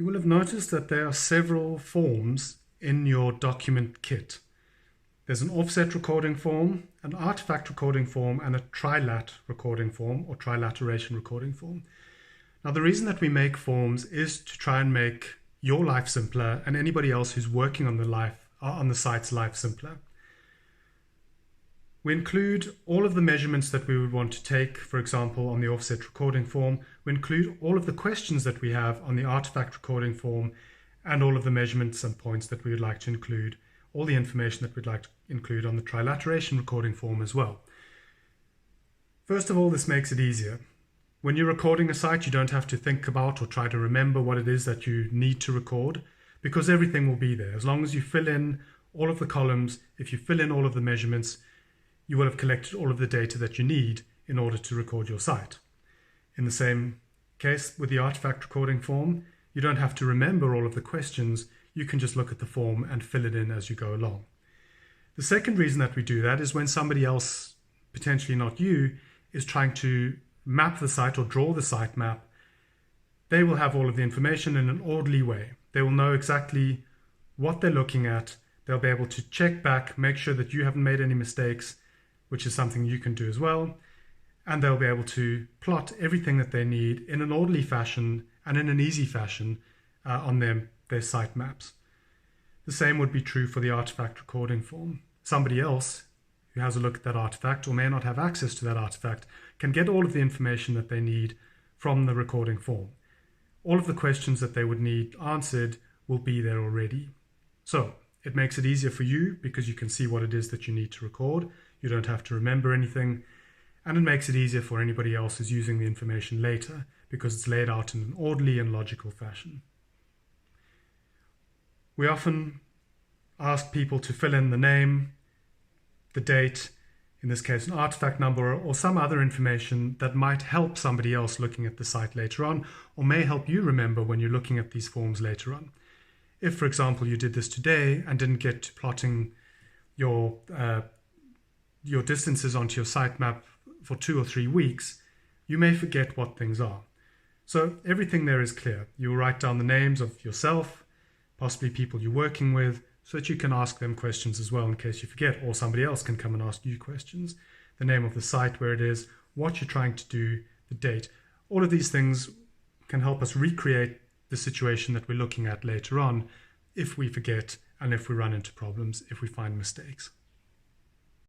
You will have noticed that there are several forms in your document kit. There's an offset recording form, an artifact recording form, and a trilat recording form or trilateration recording form. Now, the reason that we make forms is to try and make your life simpler and anybody else who's working on the site's life simpler. We include all of the measurements that we would want to take, for example, on the offset recording form. We include all of the questions that we have on the artifact recording form and all of the measurements and points that we would like to include, all the information that we'd like to include on the trilateration recording form as well. First of all, this makes it easier. When you're recording a site, you don't have to think about or try to remember what it is that you need to record, because everything will be there. As long as you fill in all of the columns, if you fill in all of the measurements, you will have collected all of the data that you need in order to record your site. In the same case with the artifact recording form, you don't have to remember all of the questions. You can just look at the form and fill it in as you go along. The second reason that we do that is when somebody else, potentially not you, is trying to map the site or draw the site map, they will have all of the information in an orderly way. They will know exactly what they're looking at. They'll be able to check back, make sure that you haven't made any mistakes, which is something you can do as well. And they'll be able to plot everything that they need in an orderly fashion and in an easy fashion on their site maps. The same would be true for the artifact recording form. Somebody else who has a look at that artifact or may not have access to that artifact can get all of the information that they need from the recording form. All of the questions that they would need answered will be there already. So it makes it easier for you because you can see what it is that you need to record. You don't have to remember anything. And it makes it easier for anybody else who's using the information later because it's laid out in an orderly and logical fashion. We often ask people to fill in the name, the date, in this case an artifact number, or some other information that might help somebody else looking at the site later on, or may help you remember when you're looking at these forms later on. If, for example, you did this today and didn't get to plotting your distances onto your site map for 2 or 3 weeks, you may forget what things are. So everything there is clear. You'll write down the names of yourself, possibly people you're working with, so that you can ask them questions as well in case you forget, or somebody else can come and ask you questions. The name of the site, where it is, what you're trying to do, the date. All of these things can help us recreate the situation that we're looking at later on if we forget and if we run into problems, if we find mistakes.